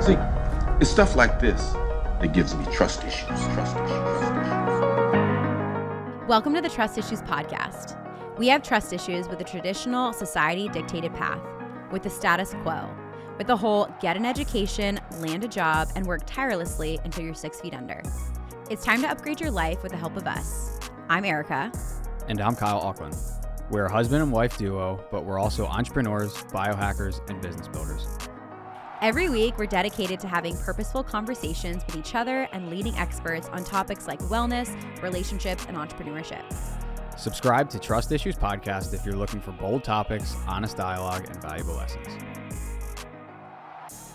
See, it's stuff like this that gives me trust issues. Trust issues. Welcome to the Trust Issues podcast. We have trust issues with the traditional society-dictated path, with the status quo, with the whole get an education, land a job, and work tirelessly until you're 6 feet under. It's time to upgrade your life with the help of us. I'm Erika. And I'm Kyle Auckland. We're a husband and wife duo, but we're also entrepreneurs, biohackers, and business builders. Every week, we're dedicated to having purposeful conversations with each other and leading experts on topics like wellness, relationships, and entrepreneurship. Subscribe to Trust Issues Podcast if you're looking for bold topics, honest dialogue, and valuable lessons.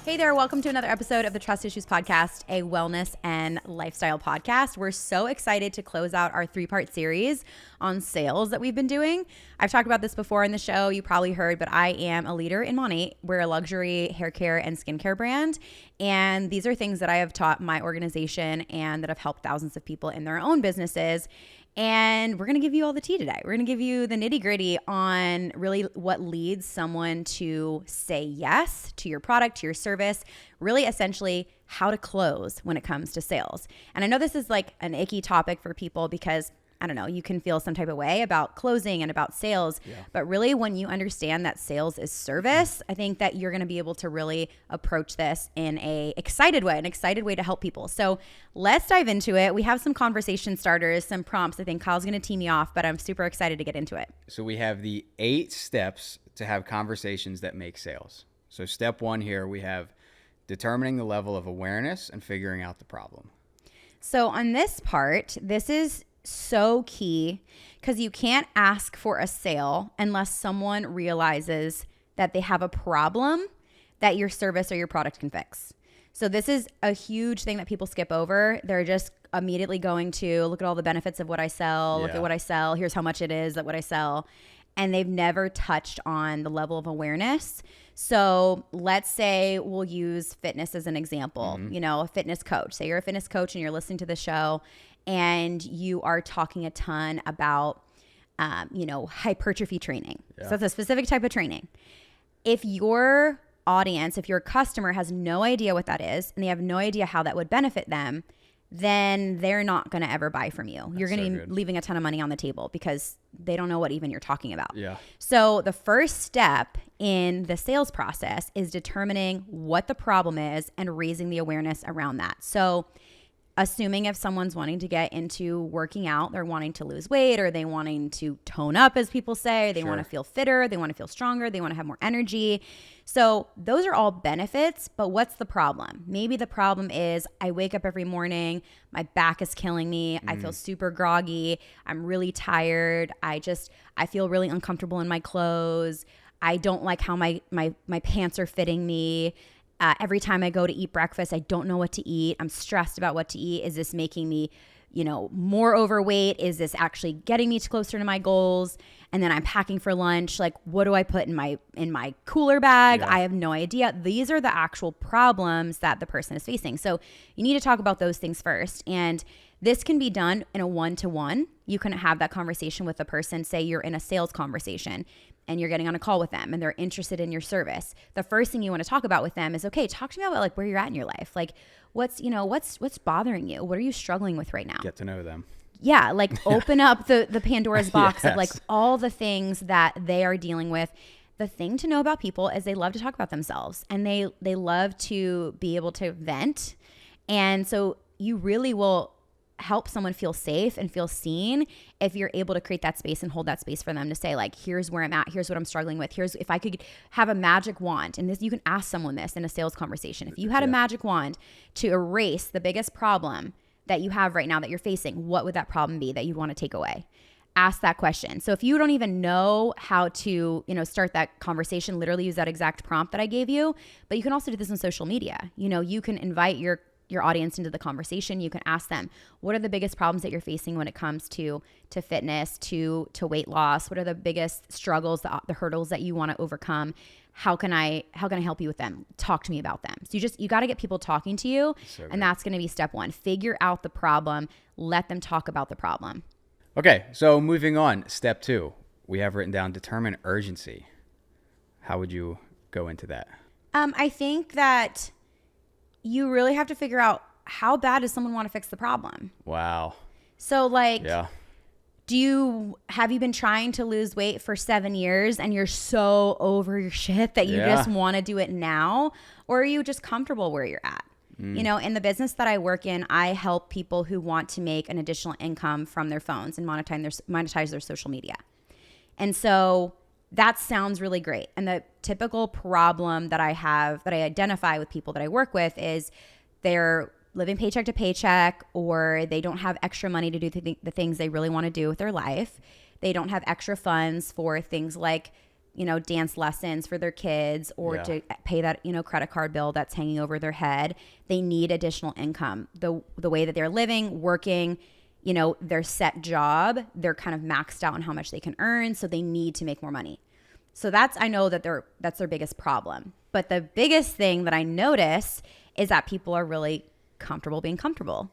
Hey there, welcome to another episode of the Trust Issues Podcast, a wellness and lifestyle podcast. We're so excited to close out our 3-part series on sales that we've been doing. I've talked about this before in the show, you probably heard, but I am a leader in Monat. We're a luxury hair care and skincare brand. And these are things that I have taught my organization and that have helped thousands of people in their own businesses. And we're going to give you all the tea today. We're going to give you the nitty gritty on really what leads someone to say yes to your product, to your service, really essentially how to close when it comes to sales. And I know this is like an icky topic for people because I don't know, you can feel some type of way about closing and about sales, but really when you understand that sales is service, I think that you're going to be able to really approach this in an excited way to help people. So let's dive into it. We have some conversation starters, some prompts. I think Kyle's going to tee me off, but I'm super excited to get into it. So we have the 8 steps to have conversations that make sales. So step 1 here, we have determining the level of awareness and figuring out the problem. So on this part, this is so key because you can't ask for a sale unless someone realizes that they have a problem that your service or your product can fix. So this is a huge thing that people skip over. They're just immediately going to look at all the benefits of what I sell, look at what I sell, here's how much it is at what I sell. And they've never touched on the level of awareness. So let's say we'll use fitness as an example, you know, a fitness coach. Say you're a fitness coach and you're listening to the show and you are talking a ton about, hypertrophy training. So it's a specific type of training. If your audience, if your customer has no idea what that is and they have no idea how that would benefit them, then they're not going to ever buy from you. You're going to be leaving a ton of money on the table because they don't know what even you're talking about. So the first step in the sales process is determining what the problem is and raising the awareness around that. So assuming if someone's wanting to get into working out, they're wanting to lose weight or they wanting to tone up, as people say, they want to feel fitter, they want to feel stronger, they want to have more energy. So those are all benefits, but what's the problem? Maybe the problem is I wake up every morning, my back is killing me, I feel super groggy, I'm really tired, I feel really uncomfortable in my clothes, I don't like how my pants are fitting me. Every time I go to eat breakfast, I don't know what to eat. I'm stressed about what to eat. Is this making me, more overweight? Is this actually getting me closer to my goals? And then I'm packing for lunch. Like, what do I put in my cooler bag? I have no idea. These are the actual problems that the person is facing. So you need to talk about those things first. And this can be done in a one-to-one. You can have that conversation with the person. Say you're in a sales conversation and you're getting on a call with them and they're interested in your service. The first thing you want to talk about with them is, okay, talk to me about like where you're at in your life. Like what's bothering you? What are you struggling with right now? Get to know them. Yeah, like open up the Pandora's box of like all the things that they are dealing with. The thing to know about people is they love to talk about themselves and they love to be able to vent. And so you really will help someone feel safe and feel seen if you're able to create that space and hold that space for them to say like, here's where I'm at, here's what I'm struggling with, here's if I could have a magic wand, and this you can ask someone this in a sales conversation. If you had a magic wand to erase the biggest problem that you have right now that you're facing, what would that problem be that you'd want to take away? Ask that question. So if you don't even know how to, start that conversation, literally use that exact prompt that I gave you, but you can also do this on social media. You can invite your audience into the conversation. You can ask them, what are the biggest problems that you're facing when it comes to fitness, to weight loss? What are the biggest struggles, the hurdles that you want to overcome? How can I help you with them? Talk to me about them. So you got to get people talking to you. And that's going to be step 1. Figure out the problem. Let them talk about the problem. Okay. So moving on, step 2, we have written down determine urgency. How would you go into that? I think that you really have to figure out, how bad does someone want to fix the problem? Wow. So like, Yeah. have you been trying to lose weight for 7 years and you're so over your shit that you just want to do it now? Or are you just comfortable where you're at? You know, in the business that I work in, I help people who want to make an additional income from their phones and monetize their social media. And so that sounds really great. And the typical problem that I identify with people that I work with is they're living paycheck to paycheck, or they don't have extra money to do the things they really want to do with their life. They don't have extra funds for things like, you know, dance lessons for their kids, or to pay that, you know, credit card bill that's hanging over their head. They need additional income. The way that they're living, working, you know, their set job, they're kind of maxed out on how much they can earn. So they need to make more money. So I know that that's their biggest problem. But the biggest thing that I notice is that people are really comfortable being comfortable.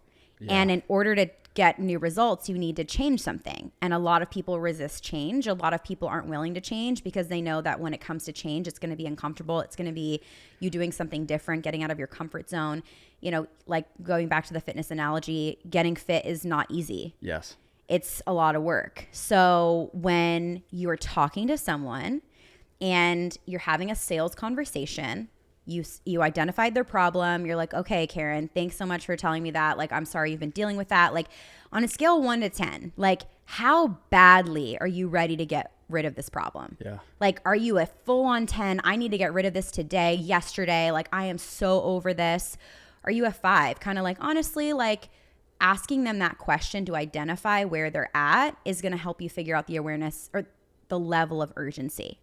And in order to get new results, you need to change something. And a lot of people resist change. A lot of people aren't willing to change because they know that when it comes to change, it's going to be uncomfortable. It's going to be you doing something different, getting out of your comfort zone. You know, like going back to the fitness analogy, getting fit is not easy. Yes. It's a lot of work. So when you're talking to someone and you're having a sales conversation, you identified their problem. You're like, okay, Karen, thanks so much for telling me that. Like, I'm sorry you've been dealing with that. Like, on a scale of 1 to 10, like, how badly are you ready to get rid of this problem? Yeah. Like, are you a full on 10? I need to get rid of this today, yesterday. Like, I am so over this. Are you a 5? Kind of like, honestly, like, asking them that question to identify where they're at is going to help you figure out the awareness or the level of urgency.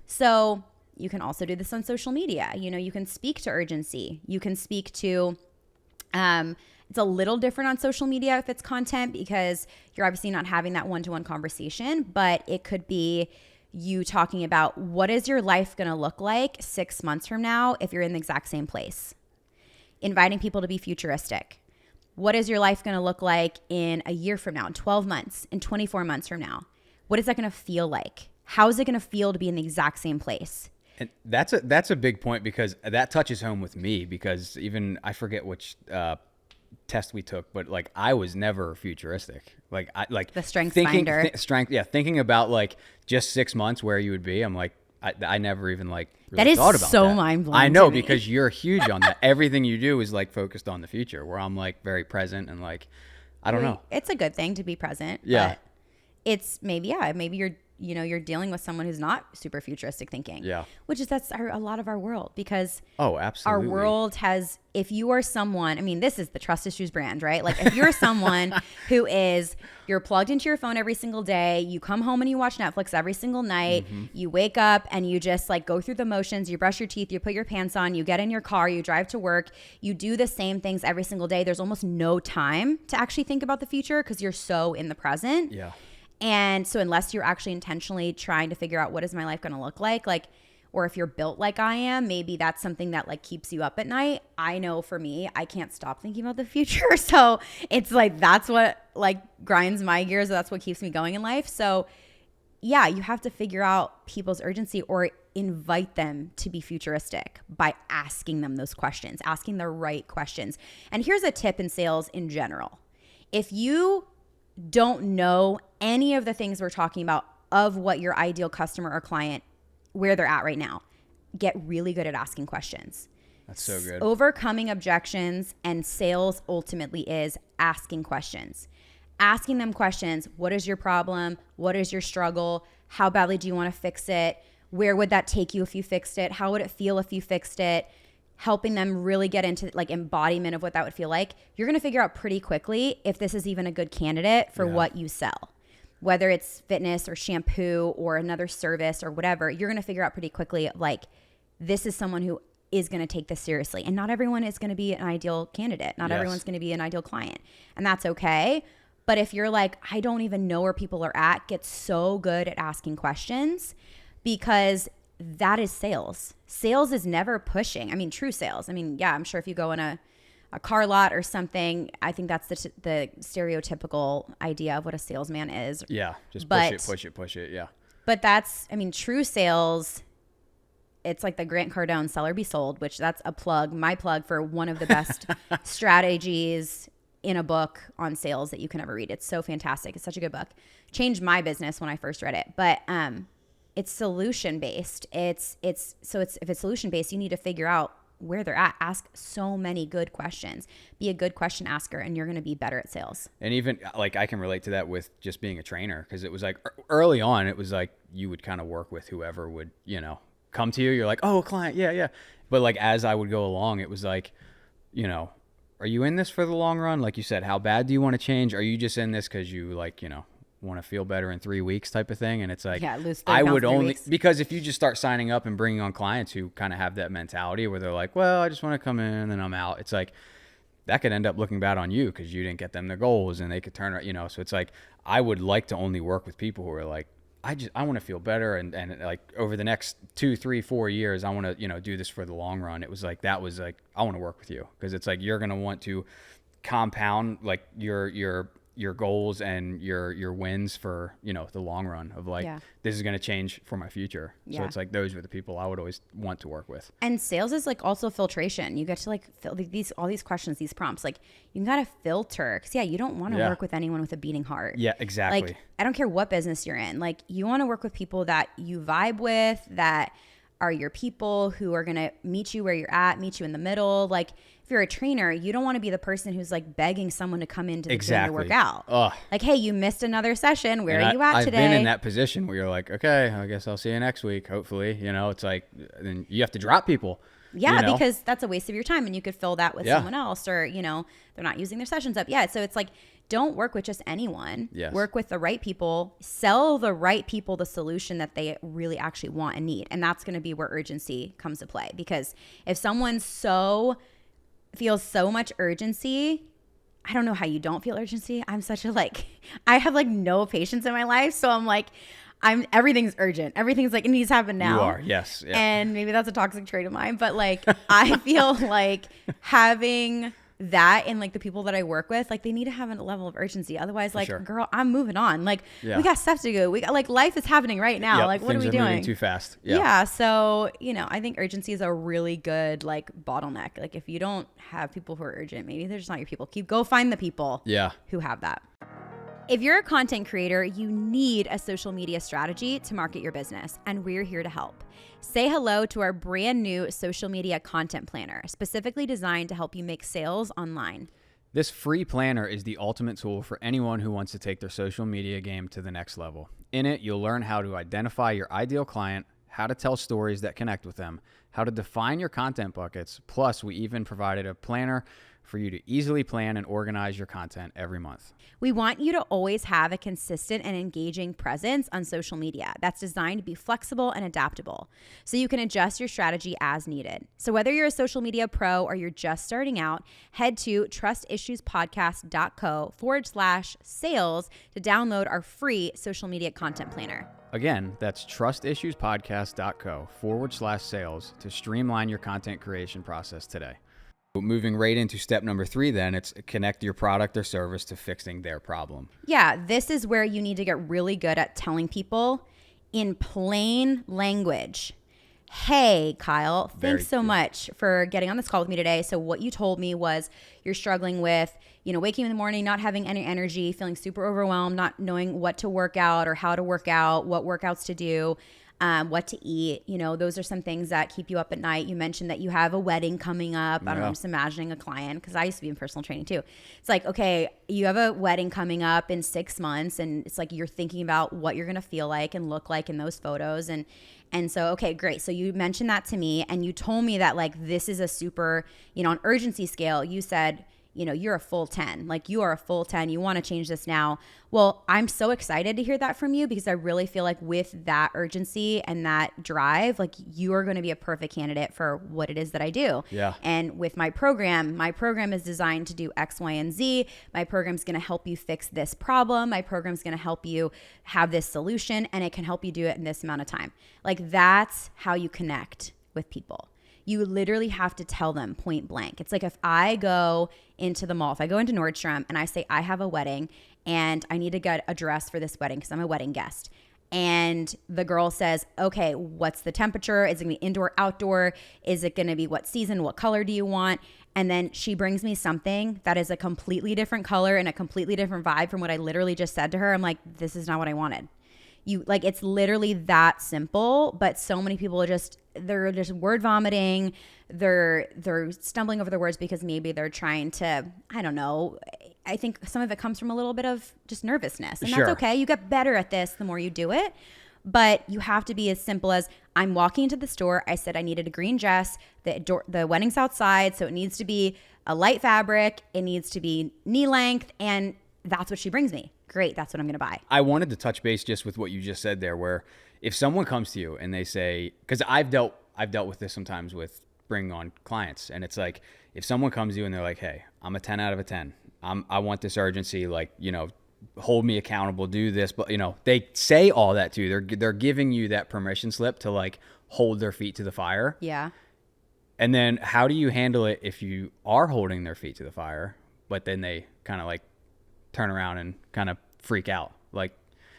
So you can also do this on social media. You know, you can speak to urgency. You can speak to, it's a little different on social media if it's content, because you're obviously not having that one-to-one conversation, but it could be you talking about, what is your life going to look like 6 months from now if you're in the exact same place? Inviting people to be futuristic. What is your life going to look like in a year from now, in 12 months, in 24 months from now? What is that going to feel like? How is it going to feel to be in the exact same place? And that's a big point, because that touches home with me, because even I forget which test we took, but like I was never futuristic. Like the strength finder. Thinking about like just 6 months where you would be. I'm like, I never even like really that is thought about so that. mind blowing. I know, to me. because you're huge on that. Everything you do is like focused on the future, where I'm like very present and like, I don't know. It's a good thing to be present. Yeah. But it's maybe you're dealing with someone who's not super futuristic thinking. Yeah. Which is a lot of our world, because absolutely. our world has, if you are someone, I mean, this is the Trust Issues brand, right? Like, if you're someone you're plugged into your phone every single day, you come home and you watch Netflix every single night, you wake up and you just like go through the motions, you brush your teeth, you put your pants on, you get in your car, you drive to work, you do the same things every single day. There's almost no time to actually think about the future because you're so in the present. Yeah. And so unless you're actually intentionally trying to figure out what is my life going to look like, or if you're built like I am, maybe that's something that like keeps you up at night. I know for me, I can't stop thinking about the future. So it's like, that's what like grinds my gears. That's what keeps me going in life. So yeah, you have to figure out people's urgency, or invite them to be futuristic by asking them those questions, asking the right questions. And here's a tip in sales in general. If you don't know any of the things we're talking about of what your ideal customer or client, where they're at right now, get really good at asking questions. That's so good. Overcoming objections and sales ultimately is asking questions. Asking them questions. What is your problem? What is your struggle? How badly do you want to fix it? Where would that take you if you fixed it? How would it feel if you fixed it? Helping them really get into like embodiment of what that would feel like. You're going to figure out pretty quickly if this is even a good candidate for what you sell. Whether it's fitness or shampoo or another service or whatever, you're going to figure out pretty quickly, like, this is someone who is going to take this seriously. And not everyone is going to be an ideal candidate. Not everyone's going to be an ideal client. And that's okay. But if you're like, I don't even know where people are at, get so good at asking questions, because that is sales. Sales is never pushing. I mean, true sales. I mean, yeah, I'm sure if you go in a car lot or something, I think that's the stereotypical idea of what a salesman is. Yeah, just push it. Yeah. But that's, I mean, true sales, it's like the Grant Cardone Sell or Be Sold, which that's a plug, my plug for one of the best strategies in a book on sales that you can ever read. It's so fantastic. It's such a good book. Changed my business when I first read it. But it's solution based. If it's solution based, you need to figure out where they're at. Ask so many good questions. Be a good question asker, and you're going to be better at sales. And even like I can relate to that with just being a trainer, because it was like early on, it was like you would kind of work with whoever would, come to you. You're like, oh, a client. Yeah, yeah. But like as I would go along, it was like, are you in this for the long run? Like you said, how bad do you want to change? Are you just in this because you like, want to feel better in 3 weeks type of thing? And it's like, lose 30 I pounds would in 3 only, weeks. because if you just start signing up and bringing on clients who kind of have that mentality where they're like, well, I just want to come in and I'm out. It's like, that could end up looking bad on you because you didn't get them their goals and they could turn it, so it's like, I would like to only work with people who are like, I want to feel better. And like over the next 2, 3, 4 years, I want to, do this for the long run. It was like, I want to work with you because it's like, you're going to want to compound like your goals and your wins for, the long run of like, this is going to change for my future. So it's like, those were the people I would always want to work with. And sales is like also filtration. You get to like all these questions, these prompts, like you gotta filter. Cause you don't want to work with anyone with a beating heart. Yeah, exactly. Like, I don't care what business you're in. Like you want to work with people that you vibe with, that are your people, who are going to meet you where you're at, meet you in the middle. Like if you're a trainer, you don't want to be the person who's like begging someone to come into the gym to work out. Ugh. Like, hey, you missed another session. Where are you at today? I've been in that position where you're like, okay, I guess I'll see you next week. Hopefully, it's like, then you have to drop people. Yeah, because that's a waste of your time and you could fill that with someone else, or, they're not using their sessions up. Yeah. So it's like, don't work with just anyone. Yes. Work with the right people. Sell the right people the solution that they really actually want and need. And that's going to be where urgency comes to play. Because if someone feels so much urgency, I don't know how you don't feel urgency. I'm such a I have like no patience in my life. So I'm like, everything's urgent. Everything's like, it needs to happen now. You are, yes. Yeah. And maybe that's a toxic trait of mine. But like, I feel like having that in like the people that I work with, like they need to have a level of urgency. Otherwise, like, girl, I'm moving on. Like we got stuff to do. We got like life is happening right now. Like what are we doing? Moving too fast. Yeah. So, I think urgency is a really good like bottleneck. Like if you don't have people who are urgent, maybe they're just not your people. Go find the people who have that. If you're a content creator, you need a social media strategy to market your business, and we're here to help. Say hello to our brand new social media content planner, specifically designed to help you make sales online. This free planner is the ultimate tool for anyone who wants to take their social media game to the next level. In it, you'll learn how to identify your ideal client, how to tell stories that connect with them, how to define your content buckets. Plus, we even provided a planner for you to easily plan and organize your content every month. We want you to always have a consistent and engaging presence on social media that's designed to be flexible and adaptable, so you can adjust your strategy as needed. So whether you're a social media pro or you're just starting out, head to trustissuespodcast.co/sales to download our free social media content planner. Again, that's trustissuespodcast.co/sales to streamline your content creation process today. Moving right into step number 3, then it's connect your product or service to fixing their problem. Yeah, this is where you need to get really good at telling people in plain language. Hey, Kyle, thanks so much for getting on this call with me today. So what you told me was you're struggling with, waking in the morning, not having any energy, feeling super overwhelmed, not knowing what to work out or how to work out, what workouts to do. What to eat, those are some things that keep you up at night. You mentioned that you have a wedding coming up. I don't know, I'm just imagining a client, because I used to be in personal training too. It's like, okay, you have a wedding coming up in 6 months, and it's like you're thinking about what you're going to feel like and look like in those photos. And so, okay, great. So you mentioned that to me, and you told me that like this is a super, on urgency scale, you said, you're a full 10. Like you are a full 10. You want to change this now. Well, I'm so excited to hear that from you, because I really feel like with that urgency and that drive, like you are going to be a perfect candidate for what it is that I do. Yeah. And with my program is designed to do X, Y, and Z. My program's going to help you fix this problem. My program's going to help you have this solution, and it can help you do it in this amount of time. Like that's how you connect with people. You literally have to tell them point blank. It's like if I go into the mall, if I go into Nordstrom and I say I have a wedding and I need to get a dress for this wedding because I'm a wedding guest, and the girl says, okay, what's the temperature? Is it going to be indoor, outdoor? Is it going to be what season? What color do you want? And then she brings me something that is a completely different color and a completely different vibe from what I literally just said to her. I'm like, this is not what I wanted. It's literally that simple, but so many people they're just word vomiting. They're stumbling over their words because maybe they're trying to, I don't know. I think some of it comes from a little bit of just nervousness, and that's okay. You get better at this the more you do it, but you have to be as simple as, I'm walking into the store. I said I needed a green dress. The wedding's outside, so it needs to be a light fabric. It needs to be knee length, and that's what she brings me. Great, that's what I'm going to buy. I wanted to touch base just with what you just said there, where if someone comes to you and they say, because I've dealt with this sometimes with bringing on clients, and it's like, if someone comes to you and they're like, hey, I'm a 10 out of a 10. I want this urgency, like, hold me accountable, do this, but they say all that to you. They're giving you that permission slip to like hold their feet to the fire. Yeah. And then how do you handle it if you are holding their feet to the fire, but then they kind of like turn around and kind of freak out? Like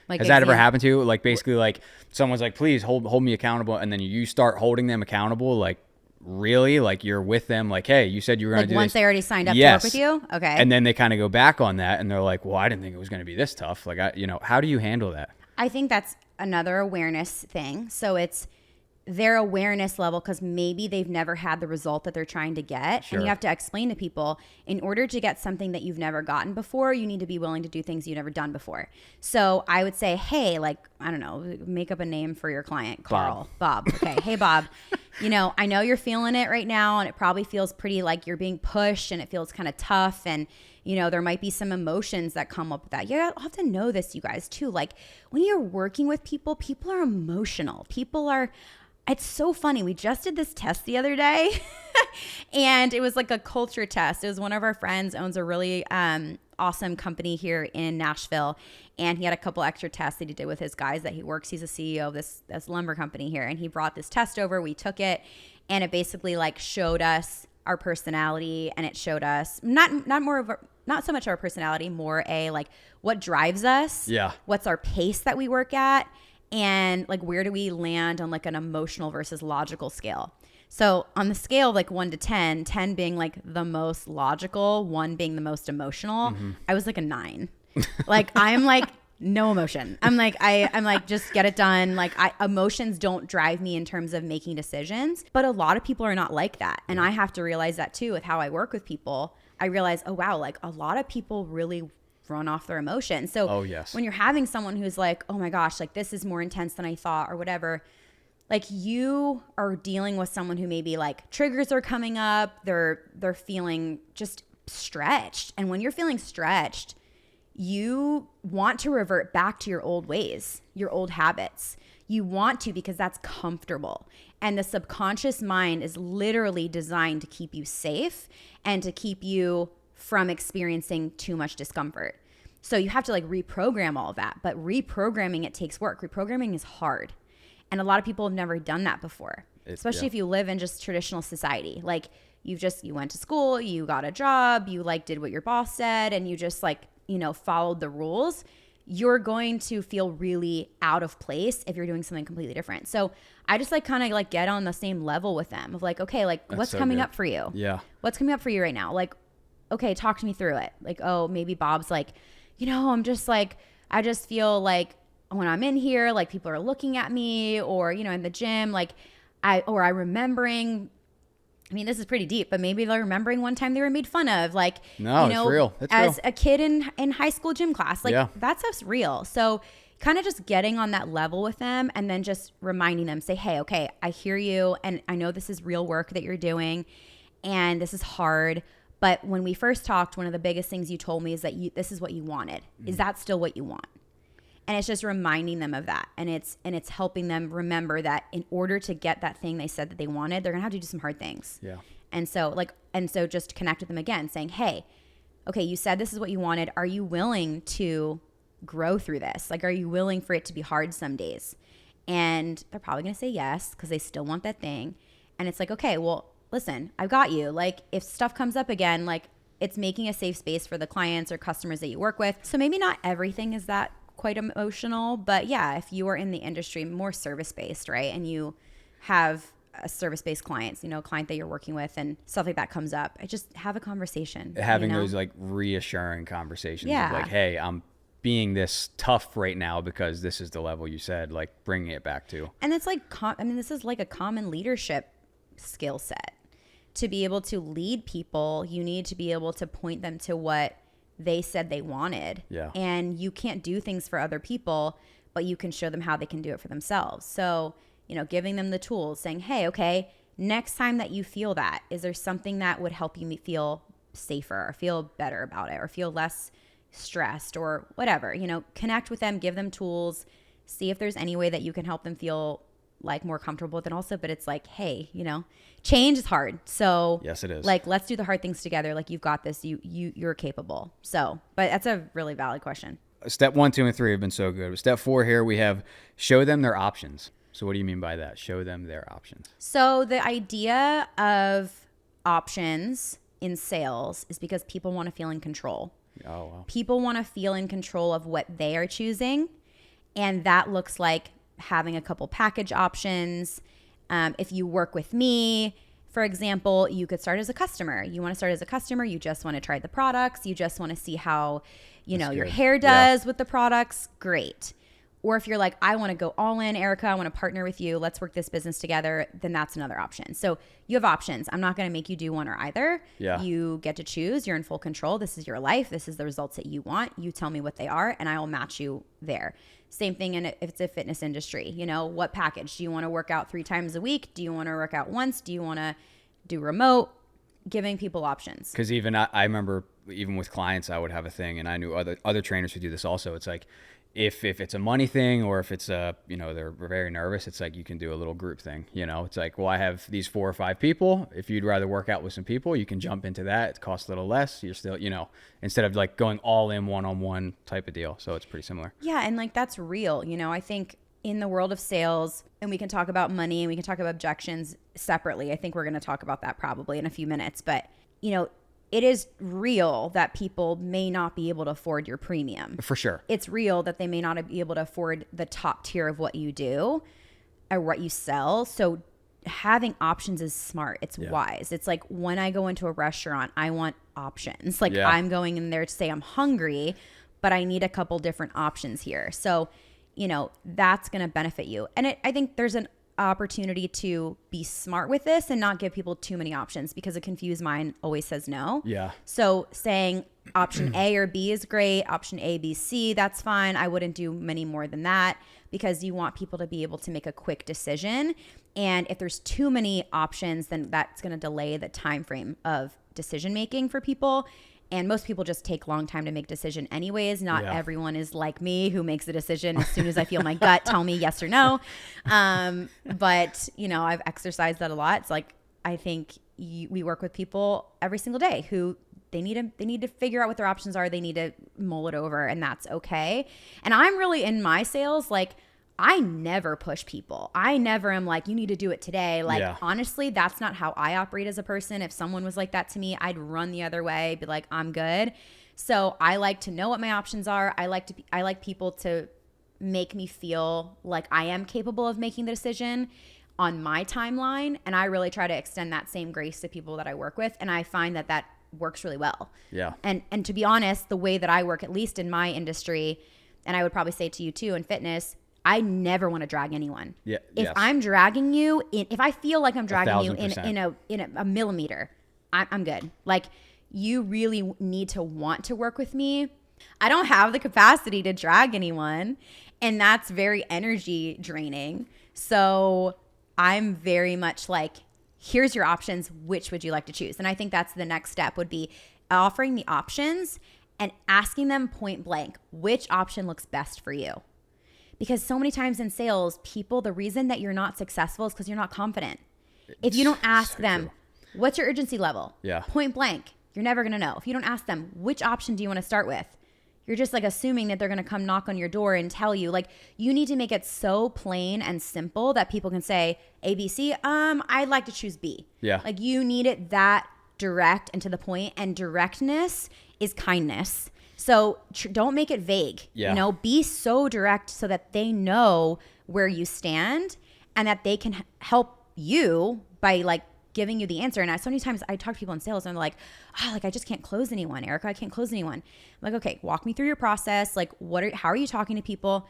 has that ever happened to you? Like basically like someone's like, please hold me accountable. And then you start holding them accountable. Like, really? Like you're with them, like, hey, you said you were going to do once this. They already signed up to work with you? Okay. And then they kind of go back on that and they're like, well, I didn't think it was going to be this tough. Like, how do you handle that? I think that's another awareness thing. So it's their awareness level, because maybe they've never had the result that they're trying to get. Sure. And you have to explain to people, in order to get something that you've never gotten before, you need to be willing to do things you've never done before. So I would say, hey, like, I don't know, make up a name for your client. Carl. Bob. Okay. Hey, Bob, I know you're feeling it right now, and it probably feels pretty like you're being pushed, and it feels kind of tough. And, there might be some emotions that come up with that. You have to know this, you guys, too. Like, when you're working with people are emotional. It's so funny. We just did this test the other day and it was like a culture test. It was one of our friends owns a really awesome company here in Nashville. And he had a couple extra tests that he did with his guys that he works. He's a CEO of this lumber company here. And he brought this test over. We took it, and it basically like showed us our personality, and it showed us not so much our personality, more like what drives us. Yeah. What's our pace that we work at. And like, where do we land on like an emotional versus logical scale? So on the scale of like 1 to 10, 10 being like the most logical, 1 being the most emotional, I was like a 9. Like, I'm like no emotion. I'm like, just get it done. Like, emotions don't drive me in terms of making decisions, but a lot of people are not like that. And I have to realize that too with how I work with people. I realize, oh wow, like a lot of people really run off their emotions. So when you're having someone who's like, oh my gosh, like this is more intense than I thought or whatever, like you are dealing with someone who maybe like triggers are coming up, they're feeling just stretched. And when you're feeling stretched, you want to revert back to your old ways, your old habits. You want to, because that's comfortable. And the subconscious mind is literally designed to keep you safe and to keep you from experiencing too much discomfort. So you have to like reprogram all of that, but reprogramming, it takes work. Reprogramming is hard. And a lot of people have never done that before, especially if you live in just traditional society. Like you went to school, you got a job, you like did what your boss said, and you just like, followed the rules. You're going to feel really out of place if you're doing something completely different. So I just like kind of like get on the same level with them of like, okay, like what's coming up for you? Yeah. What's coming up for you right now? Like, okay, talk to me through it. Like, oh, maybe Bob's like, I'm just like, I just feel like when I'm in here, like people are looking at me, or, in the gym, like I'm remembering, this is pretty deep, but maybe they're remembering one time they were made fun of, like, it's real. It's as real. a kid in high school gym class, like that stuff's real. So kind of just getting on that level with them, and then just reminding them, say, hey, okay, I hear you. And I know this is real work that you're doing, and this is hard. But when we first talked, one of the biggest things you told me is that this is what you wanted. Is that still what you want? And it's just reminding them of that. And it's helping them remember that in order to get that thing they said that they wanted, they're going to have to do some hard things. Yeah. And so just connect with them again, saying, hey, okay, you said this is what you wanted. Are you willing to grow through this? Like, are you willing for it to be hard some days? And they're probably going to say yes, because they still want that thing. And it's like, okay, well, listen, I've got you. Like, if stuff comes up again, like, it's making a safe space for the clients or customers that you work with. So maybe not everything is that quite emotional. But yeah, if you are in the industry more service-based, right, and you have a service-based clients, you know, client that you're working with and stuff like that comes up, I just have a conversation. Having you know? those like reassuring conversations Yeah. of like, hey, I'm being this tough right now because this is the level you said, like bringing it back to. And it's like, I mean, this is like a common leadership skill set. To be able to lead people, you need to be able to point them to what they said they wanted. Yeah. And you can't do things for other people, but you can show them how they can do it for themselves. So, you know, giving them the tools, saying, hey, okay, next time that you feel that, is there something that would help you feel safer or feel better about it or feel less stressed or whatever? You know, connect with them, give them tools, see if there's any way that you can help them feel like more comfortable with it also. But it's like, hey, you know, change is hard. So Yes, it is. like, let's do the hard things together. Like, you've got this, you're capable. So, but that's a really valid question. Step 1, 2, and 3 have been so good. Step 4 here, we have show them their options. So what do you mean by that? Show them their options. So the idea of options in sales is because people want to feel in control. Oh, wow. People want to feel in control of what they are choosing. And that looks like having a couple package options. If you work with me, for example, you could start as a customer. You want to start as a customer. You just want to try the products. You just want to see how, you know, your hair does with the products. Great. Or if you're like, I want to go all in, Erika, I want to partner with you. Let's work this business together. Then that's another option. So you have options. I'm not going to make you do one or either. Yeah. You get to choose. You're in full control. This is your life. This is the results that you want. You tell me what they are, and I will match you there. Same thing if it's a fitness industry. You know, what package? Do you want to work out 3 times a week? Do you want to work out once? Do you want to do remote? Giving people options. Because even I remember even with clients, I would have a thing, and I knew other trainers who do this also. It's like, if it's a money thing or if it's a, you know, they're very nervous, it's like you can do a little group thing. You know, it's like, well, I have these 4 or 5 people. If you'd rather work out with some people, you can jump into that. It costs a little less. You're still, you know, instead of like going all in one-on-one type of deal. So it's pretty similar. Yeah. And like, that's real. You know, I think in the world of sales, and we can talk about money and we can talk about objections separately. I think we're going to talk about that probably in a few minutes. But, you know, it is real that people may not be able to afford your premium. For sure. It's real that they may not be able to afford the top tier of what you do or what you sell. So having options is smart. It's wise. It's like when I go into a restaurant, I want options. Like I'm going in there to say I'm hungry, but I need a couple different options here. So, you know, that's going to benefit you. And I think there's an opportunity to be smart with this and not give people too many options, because a confused mind always says no. Yeah. So saying option A or B is great, option A, B, C, that's fine. I wouldn't do many more than that, because you want people to be able to make a quick decision. And if there's too many options, then that's going to delay the time frame of decision making for people. And most people just take a long time to make decision anyways. Not everyone is like me who makes a decision as soon as I feel my gut tell me yes or no. But, you know, I've exercised that a lot. It's like, I think we work with people every single day who they need to figure out what their options are. They need to mull it over, and that's okay. And I'm really in my sales, like, I never push people. I never am like, you need to do it today. Like, honestly, that's not how I operate as a person. If someone was like that to me, I'd run the other way, be like, I'm good. So I like to know what my options are. I like people to make me feel like I am capable of making the decision on my timeline. And I really try to extend that same grace to people that I work with. And I find that works really well. Yeah. And to be honest, the way that I work, at least in my industry, and I would probably say to you too, in fitness, I never want to drag anyone. Yeah. If I'm dragging you, if I feel like I'm dragging you 1,000%. in a millimeter, I'm good. Like, you really need to want to work with me. I don't have the capacity to drag anyone, and that's very energy draining. So I'm very much like, here's your options. Which would you like to choose? And I think that's the next step, would be offering the options and asking them point blank, which option looks best for you? Because so many times in sales, people, the reason that you're not successful is because you're not confident. If you don't ask them, what's your urgency level? Yeah. Point blank, you're never going to know. If you don't ask them, which option do you want to start with? You're just like assuming that they're going to come knock on your door and tell you. Like, you need to make it so plain and simple that people can say A, B, C. I'd like to choose B. Yeah. Like, you need it that direct and to the point. And directness is kindness. So don't make it vague. Yeah. You know, be so direct so that they know where you stand and that they can help you by like giving you the answer. And so many times I talk to people in sales and they're like, oh, like I just can't close anyone. Erika, I can't close anyone. I'm like, okay, walk me through your process. Like how are you talking to people?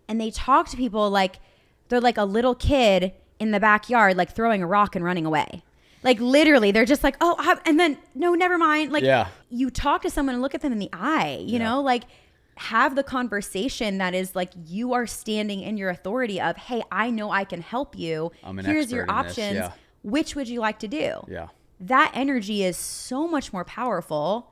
And they talk to people like they're like a little kid in the backyard, like throwing a rock and running away. Like literally they're just like, oh, and then no, never mind. Like you talk to someone and look at them in the eye, you know, like have the conversation that is like you are standing in your authority of, hey, I know I can help you. Here's your options. Yeah. Which would you like to do? Yeah. That energy is so much more powerful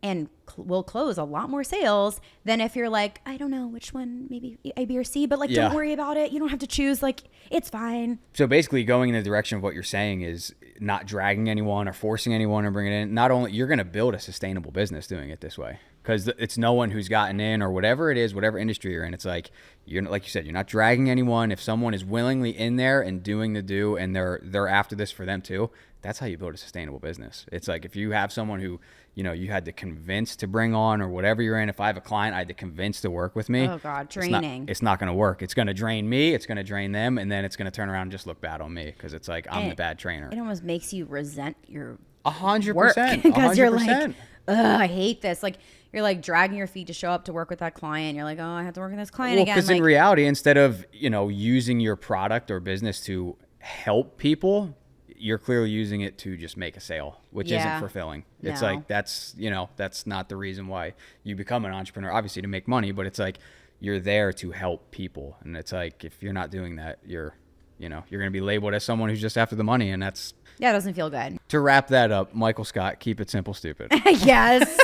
and will close a lot more sales than if you're like, I don't know which one, maybe A, B, or C, but like, don't worry about it. You don't have to choose. Like, it's fine. So basically going in the direction of what you're saying is not dragging anyone or forcing anyone or bringing it in. Not only you're going to build a sustainable business doing it this way, because it's no one who's gotten in or whatever it is, whatever industry you're in. It's like, like you said, you're not dragging anyone. If someone is willingly in there and doing the do, and they're after this for them too, that's how you build a sustainable business. It's like if you have someone who, you know, you had to convince to bring on or whatever you're in. If I have a client, I had to convince to work with me. Oh God, draining. It's not going to work. It's going to drain me. It's going to drain them. And then it's going to turn around and just look bad on me because it's like I'm the bad trainer. It almost makes you resent your 100%. Because you're like, I hate this. Like you're like dragging your feet to show up to work with that client. You're like, oh, I have to work with this client again. Because in reality, instead of, you know, using your product or business to help people, you're clearly using it to just make a sale, which isn't fulfilling. It's like, that's, you know, that's not the reason why you become an entrepreneur, obviously to make money, but it's like, you're there to help people. And it's like, if you're not doing that, you're going to be labeled as someone who's just after the money. And that's, it doesn't feel good. To wrap that up, Michael Scott, keep it simple, stupid. Yes.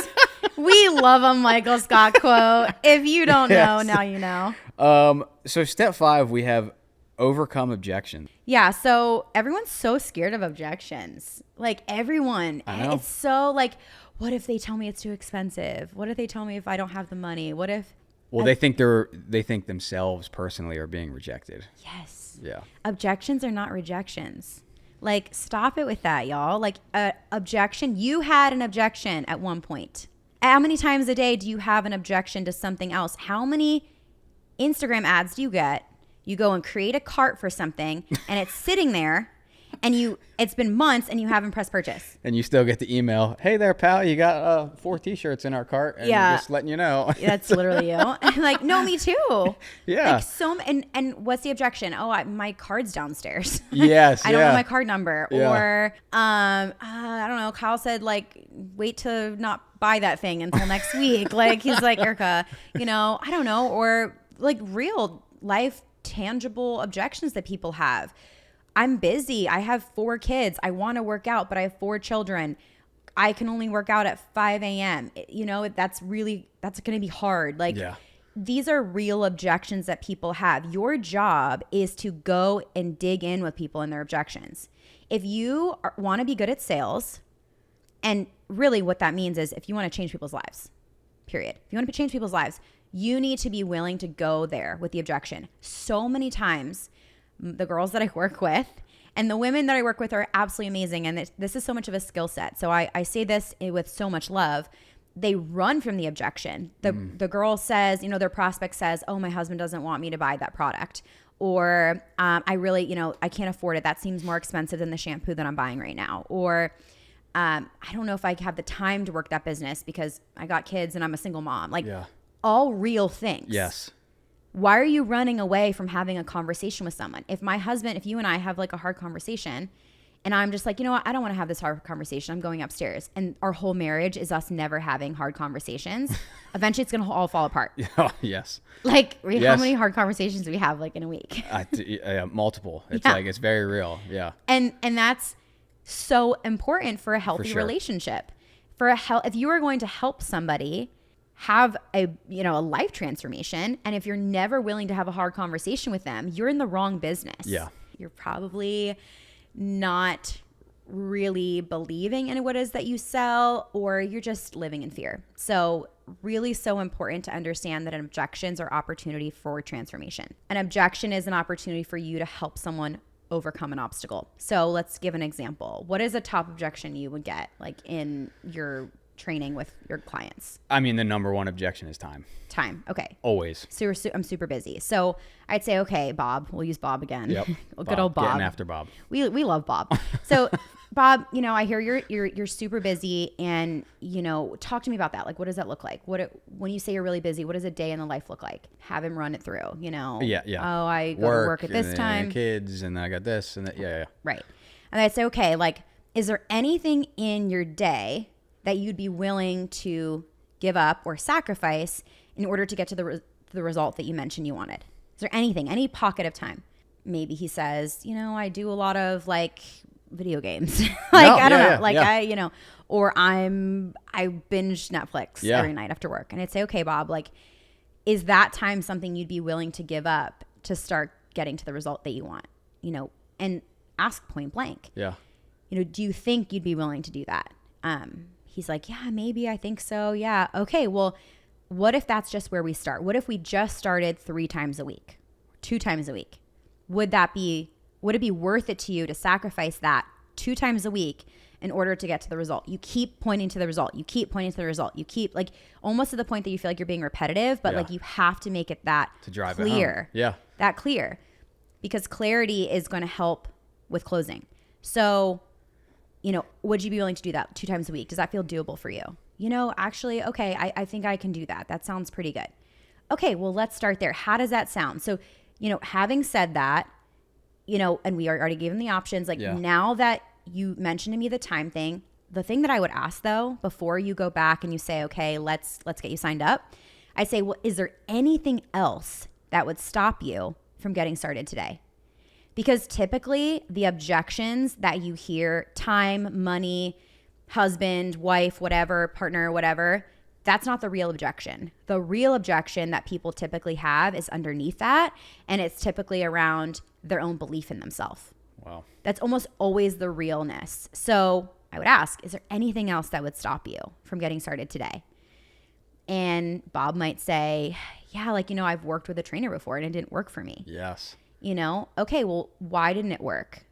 We love a Michael Scott quote. If you don't know, now you know. So step 5, we have overcome objection. Yeah, so everyone's so scared of objections. Like everyone. I know. It's so like, what if they tell me it's too expensive? What if they tell me if I don't have the money? What if they think themselves personally are being rejected. Yes. Yeah. Objections are not rejections. Like stop it with that, y'all. Like objection, you had an objection at one point. How many times a day do you have an objection to something else? How many Instagram ads do you get? You go and create a cart for something and it's sitting there and it's been months and you haven't pressed purchase. And you still get the email, hey there, pal, you got 4 t-shirts in our cart. And we're just letting you know. That's literally you. And like, no, me too. Yeah. Like and what's the objection? Oh, my card's downstairs. Yes. I don't know my card number. Yeah. Or, I don't know. Kyle said like, wait to not buy that thing until next week. Like he's like, Erika, you know, I don't know. Or like real life tangible objections that people have. I'm busy. I have 4 kids. I want to work out, but I have 4 children. I can only work out at 5 a.m. You know, that's going to be hard. Like these are real objections that people have. Your job is to go and dig in with people and their objections. If you want to be good at sales, and really what that means is if you want to change people's lives, period. If you want to change people's lives, you need to be willing to go there with the objection. So many times, the girls that I work with and the women that I work with are absolutely amazing. And this is so much of a skill set. So I say this with so much love. They run from the objection. The girl says, you know, their prospect says, oh, my husband doesn't want me to buy that product. Or I really, you know, I can't afford it. That seems more expensive than the shampoo that I'm buying right now. Or I don't know if I have the time to work that business because I got kids and I'm a single mom. Like all real things. Yes. Why are you running away from having a conversation with someone? If you and I have like a hard conversation and I'm just like, you know what? I don't want to have this hard conversation. I'm going upstairs. And our whole marriage is us never having hard conversations. Eventually it's going to all fall apart. Yes. Like how many hard conversations do we have like in a week? Multiple. It's like, it's very real. Yeah. And that's so important for a healthy relationship. If you are going to help somebody have a life transformation, and if you're never willing to have a hard conversation with them, you're in the wrong business. Yeah. You're probably not really believing in what it is that you sell, or you're just living in fear. So really so important to understand that objections are opportunity for transformation. An objection is an opportunity for you to help someone overcome an obstacle. So let's give an example. What is a top objection you would get like in your training with your clients? I mean, the number one objection is time. Time. Okay. Always. So I'm super busy. So I'd say, okay, Bob, we'll use Bob again. Yep. Good old Bob. Getting after Bob. We love Bob. So Bob, you know, I hear you're super busy, and, you know, talk to me about that. Like, what does that look like? When you say you're really busy, what does a day in the life look like? Have him run it through, you know? Yeah. Oh, I go to work at this and time. Kids, and then I got this and that. Yeah. Right. And I'd say, okay, like, is there anything in your day that you'd be willing to give up or sacrifice in order to get to the result that you mentioned you wanted? Is there anything, any pocket of time? Maybe he says, you know, I do a lot of like video games. I don't know. Like I, you know, or I binge Netflix every night after work. And I'd say, okay, Bob, like, is that time something you'd be willing to give up to start getting to the result that you want? You know, and ask point blank. Yeah. You know, do you think you'd be willing to do that? He's like, yeah, maybe, I think so. Yeah. Okay. Well, what if that's just where we start? What if we just started 3 times a week, 2 times a week? Would it be worth it to you to sacrifice that 2 times a week in order to get to the result? You keep pointing to the result. You keep pointing to the result. You keep, like, almost to the point that you feel like you're being repetitive, but like you have to make it that to drive clear. It home. Yeah. That clear, because clarity is going to help with closing. So, you know, would you be willing to do that 2 times a week? Does that feel doable for you? You know, actually, okay, I think I can do that. That sounds pretty good. Okay, well, let's start there. How does that sound? So, you know, having said that, you know, and we already gave them the options, like now that you mentioned to me the time thing, the thing that I would ask though, before you go back and you say, okay, let's get you signed up, I say, well, is there anything else that would stop you from getting started today? Because typically the objections that you hear, time, money, husband, wife, whatever, partner, whatever, that's not the real objection. The real objection that people typically have is underneath that, and it's typically around their own belief in themselves. Wow. That's almost always the realness. So I would ask, is there anything else that would stop you from getting started today? And Bob might say, yeah, like, you know, I've worked with a trainer before and it didn't work for me. Yes. You know, okay, well, why didn't it work?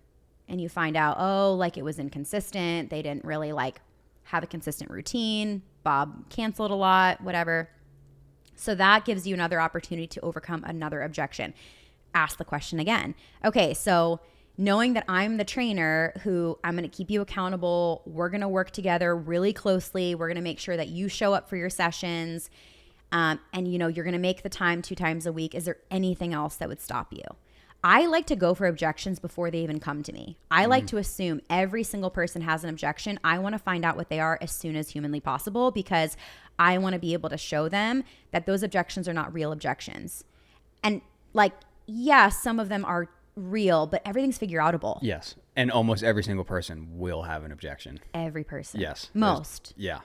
And you find out, oh, like it was inconsistent. They didn't really like have a consistent routine. Bob canceled a lot, whatever. So that gives you another opportunity to overcome another objection. Ask the question again. Okay, so knowing that I'm the trainer who I'm going to keep you accountable, we're going to work together really closely. We're going to make sure that you show up for your sessions. And, you know, you're going to make the time 2 times a week. Is there anything else that would stop you? I like to go for objections before they even come to me. I like to assume every single person has an objection. I want to find out what they are as soon as humanly possible, because I want to be able to show them that those objections are not real objections. And like, yeah, some of them are real, but everything's figure outable. Yes. And almost every single person will have an objection. Every person. Yes. Most. Yeah.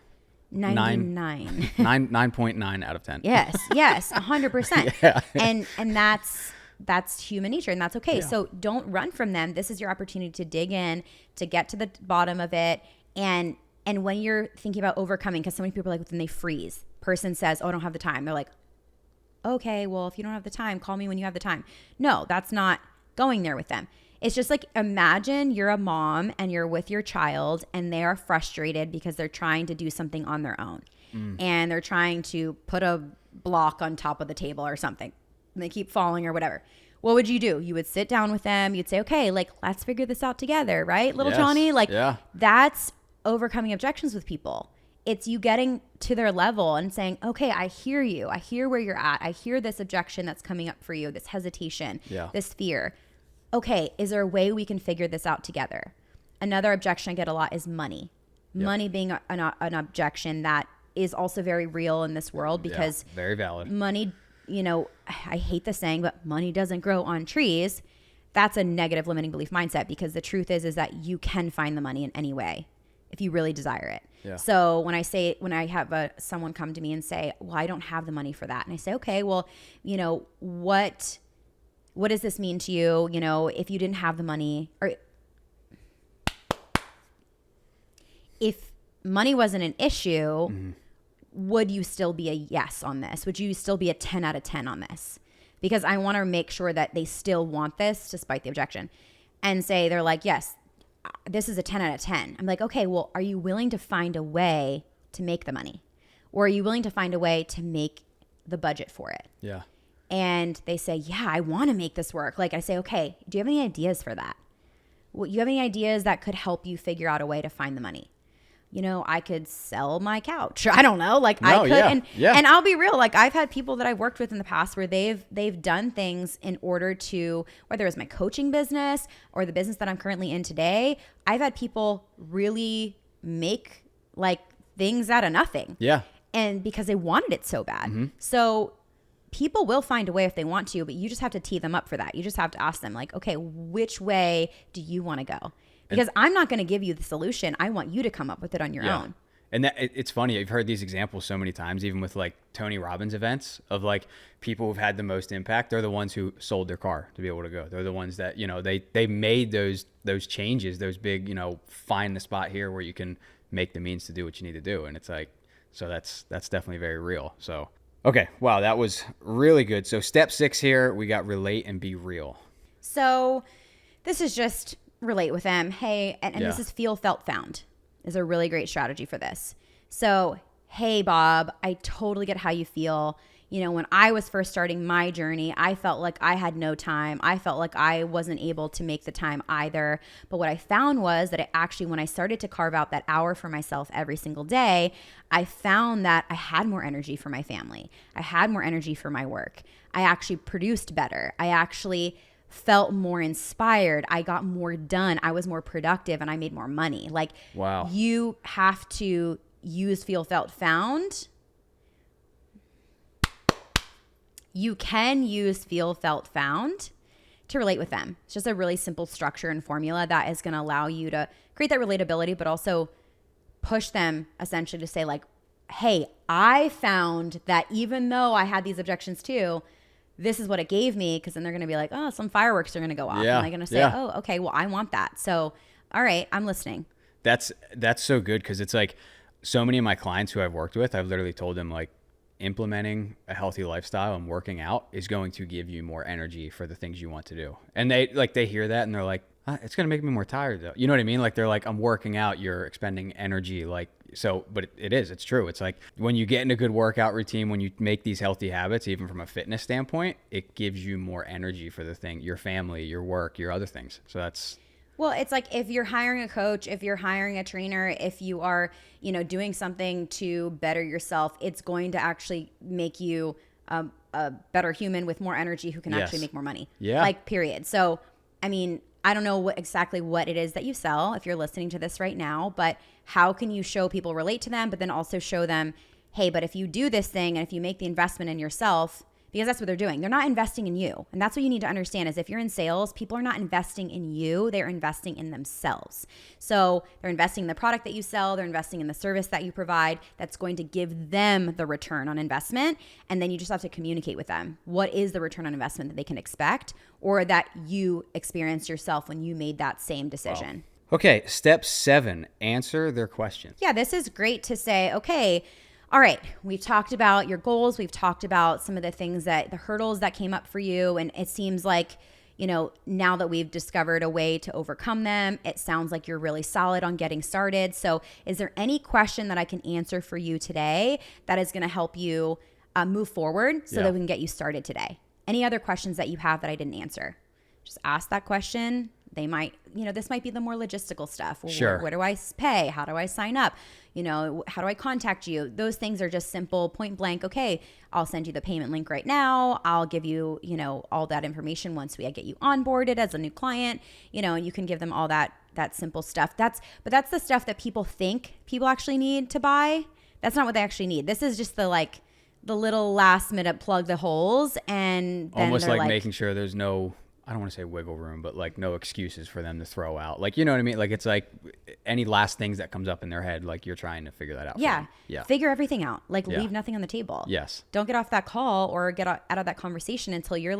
99. 9.9 out of 10. Yes. 100%. Yeah. And that's human nature, and that's okay. Yeah. So don't run from them. This is your opportunity to dig in, to get to the bottom of it. And when you're thinking about overcoming, because so many people are like, then they freeze. Person says, oh, I don't have the time. They're like, okay, well, if you don't have the time, call me when you have the time. No, that's not going there with them. It's just like, imagine you're a mom and you're with your child and they are frustrated because they're trying to do something on their own. And they're trying to put a block on top of the table or something. And they keep falling or whatever. What would you do? You would sit down with them. You'd say, okay, like, let's figure this out together, right, little Johnny? Like, that's overcoming objections with people. It's you getting to their level and saying, okay, I hear you. I hear where you're at. I hear this objection that's coming up for you, this hesitation, this fear. Okay, is there a way we can figure this out together? Another objection I get a lot is money. Money being an objection that is also very real in this world, because very valid. Money, you know, I hate the saying, but money doesn't grow on trees. That's a negative limiting belief mindset, because the truth is that you can find the money in any way if you really desire it. Yeah. So when I have someone come to me and say, well, I don't have the money for that. And I say, okay, well, you know, what does this mean to you? You know, if you didn't have the money, or if money wasn't an issue, would you still be a yes on this? Would you still be a 10 out of 10 on this? Because I want to make sure that they still want this despite the objection, and say they're like, yes, this is a 10 out of 10. I'm like, okay, well, are you willing to find a way to make the money? Or are you willing to find a way to make the budget for it? Yeah. And they say, yeah, I want to make this work. Like I say, okay, do you have any ideas for that? Well, you have any ideas that could help you figure out a way to find the money? You know, I could sell my couch. I don't know. Like I could. And I'll be real. Like I've had people that I've worked with in the past where they've done things in order to, whether it's my coaching business or the business that I'm currently in today, I've had people really make like things out of nothing. Yeah. And because they wanted it so bad. Mm-hmm. So people will find a way if they want to, but you just have to tee them up for that. You just have to ask them like, okay, which way do you want to go? Because I'm not going to give you the solution. I want you to come up with it on your own. And it's funny. I've heard these examples so many times, even with like Tony Robbins events of like people who've had the most impact. They're the ones who sold their car to be able to go. They're the ones that, you know, they made those changes, those big, you know, find the spot here where you can make the means to do what you need to do. And it's like, so that's definitely very real. So, okay. Wow. That was really good. So step 6 here, we got relate and be real. So this is just relate with them. Hey, and this is feel, felt, found is a really great strategy for this. So, hey, Bob, I totally get how you feel. You know, when I was first starting my journey, I felt like I had no time. I felt like I wasn't able to make the time either. But what I found was that it actually, when I started to carve out that hour for myself every single day, I found that I had more energy for my family. I had more energy for my work. I actually produced better. I actually felt more inspired. I got more done. I was more productive and I made more money. Like, wow. You have to use feel, felt, found. You can use feel, felt, found to relate with them. It's just a really simple structure and formula that is going to allow you to create that relatability, but also push them essentially to say like, hey, I found that even though I had these objections too, this is what it gave me. Because then they're going to be like, oh, some fireworks are going to go off. Yeah. And they're going to say, oh, okay, well, I want that. So, all right, I'm listening. That's so good. Because it's like so many of my clients who I've worked with, I've literally told them like implementing a healthy lifestyle and working out is going to give you more energy for the things you want to do. And they hear that and they're like, it's going to make me more tired though. You know what I mean? Like they're like, I'm working out, you're expending energy. Like, so, but it's true. It's like when you get in a good workout routine, when you make these healthy habits, even from a fitness standpoint, it gives you more energy for the thing, your family, your work, your other things. So that's, well, it's like if you're hiring a coach, if you're hiring a trainer, if you are, you know, doing something to better yourself, it's going to actually make you a better human with more energy who can actually make more money. Yeah. Like, period. So, I mean, I don't know exactly what it is that you sell if you're listening to this right now, but how can you show people relate to them, but then also show them, hey, but if you do this thing and if you make the investment in yourself, because that's what they're doing. They're not investing in you. And that's what you need to understand is if you're in sales, people are not investing in you. They're investing in themselves. So they're investing in the product that you sell. They're investing in the service that you provide that's going to give them the return on investment. And then you just have to communicate with them. What is the return on investment that they can expect or that you experienced yourself when you made that same decision? wow. Okay. Step 7, answer their questions. Yeah, this is great to say, okay, all right, we've talked about your goals. We've talked about some of the things the hurdles that came up for you. And it seems like, you know, now that we've discovered a way to overcome them, it sounds like you're really solid on getting started. So is there any question that I can answer for you today that is going to help you move forward so that we can get you started today? Any other questions that you have that I didn't answer? Just ask that question. They might, you know, this might be the more logistical stuff. Well, sure. Where do I pay? How do I sign up? You know, how do I contact you? Those things are just simple, point blank. Okay, I'll send you the payment link right now. I'll give you, you know, all that information once we get you onboarded as a new client, you know, and you can give them all that simple stuff. But that's the stuff that people think people actually need to buy. That's not what they actually need. This is just the little last minute plug the holes and then almost like making sure there's no, I don't want to say wiggle room, but like no excuses for them to throw out. Like, you know what I mean? Like, it's like any last things that comes up in their head, like you're trying to figure that out. Yeah. Yeah. Figure everything out. Like leave nothing on the table. Yes. Don't get off that call or get out of that conversation until you're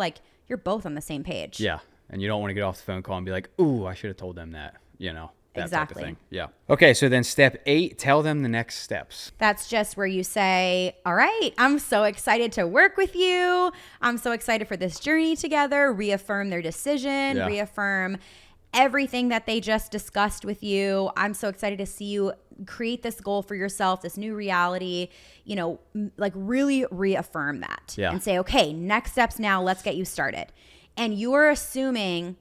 both on the same page. Yeah. And you don't want to get off the phone call and be like, ooh, I should have told them that, you know? That exactly. type of thing. Yeah. Okay. So then step 8, tell them the next steps. That's just where you say, all right, I'm so excited to work with you. I'm so excited for this journey together. Reaffirm their decision, reaffirm everything that they just discussed with you. I'm so excited to see you create this goal for yourself, this new reality, you know, like really reaffirm that and say, okay, next steps now, let's get you started. And you're assuming,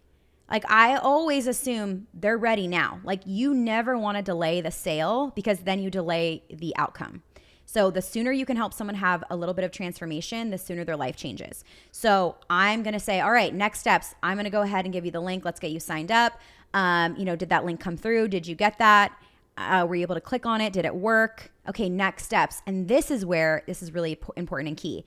like I always assume they're ready now. Like you never want to delay the sale because then you delay the outcome. So the sooner you can help someone have a little bit of transformation, the sooner their life changes. So I'm going to say, all right, next steps. I'm going to go ahead and give you the link. Let's get you signed up. You know, did that link come through? Did you get that? Were you able to click on it? Did it work? Okay, next steps. And this is where this is really important and key.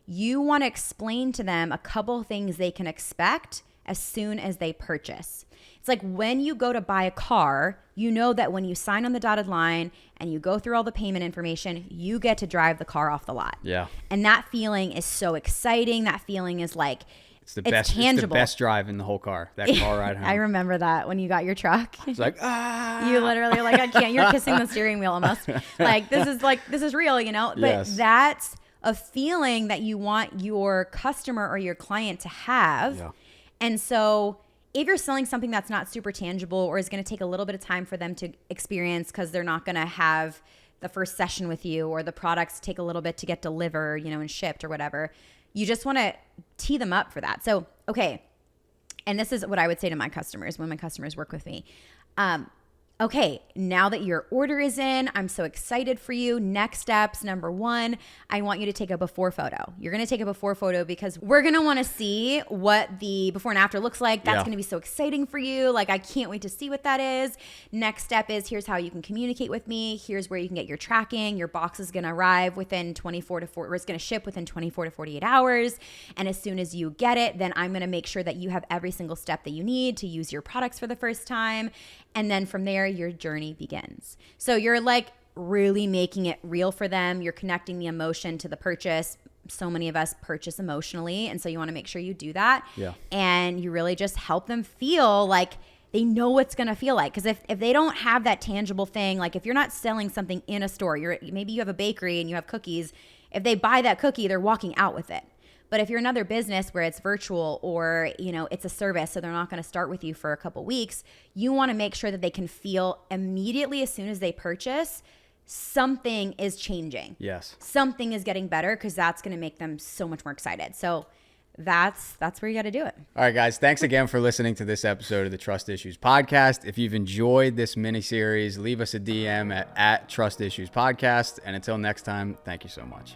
You want to explain to them a couple things they can expect as soon as they purchase. It's like when you go to buy a car, you know that when you sign on the dotted line and you go through all the payment information, you get to drive the car off the lot. Yeah. And that feeling is so exciting. That feeling is like, it's best, tangible. It's the best drive in the whole car, that car ride home. I remember that when you got your truck. It's like, ah. You literally like, I can't, you're kissing the steering wheel almost. Like, this is real, you know? But yes. That's a feeling that you want your customer or your client to have. Yeah. And so if you're selling something that's not super tangible or is going to take a little bit of time for them to experience because they're not going to have the first session with you or the products take a little bit to get delivered, you know, and shipped or whatever, you just want to tee them up for that. So, okay. And this is what I would say to my customers when my customers work with me. Okay, now that your order is in, I'm so excited for you. Next steps, number one, I want you to take a before photo. You're going to take a before photo because we're going to want to see what the before and after looks like. That's going to be so exciting for you. Like, I can't wait to see what that is. Next step is here's how you can communicate with me. Here's where you can get your tracking. Your box is going to arrive within 24 to 4, or it's going to ship within 24 to 48 hours. And as soon as you get it, then I'm going to make sure that you have every single step that you need to use your products for the first time. And then from there, your journey begins. So you're like really making it real for them. You're connecting the emotion to the purchase. So many of us purchase emotionally. And so you want to make sure you do that. Yeah. And you really just help them feel like they know what it's going to feel like. Because if they don't have that tangible thing, like if you're not selling something in a store, maybe you have a bakery and you have cookies. If they buy that cookie, they're walking out with it. But if you're another business where it's virtual or, you know, it's a service, so they're not going to start with you for a couple weeks, you want to make sure that they can feel immediately as soon as they purchase, something is changing. Yes. Something is getting better because that's going to make them so much more excited. So that's where you got to do it. All right, guys. Thanks again for listening to this episode of the Trust Issues Podcast. If you've enjoyed this mini series, leave us a DM at Trust Issues Podcast. And until next time, thank you so much.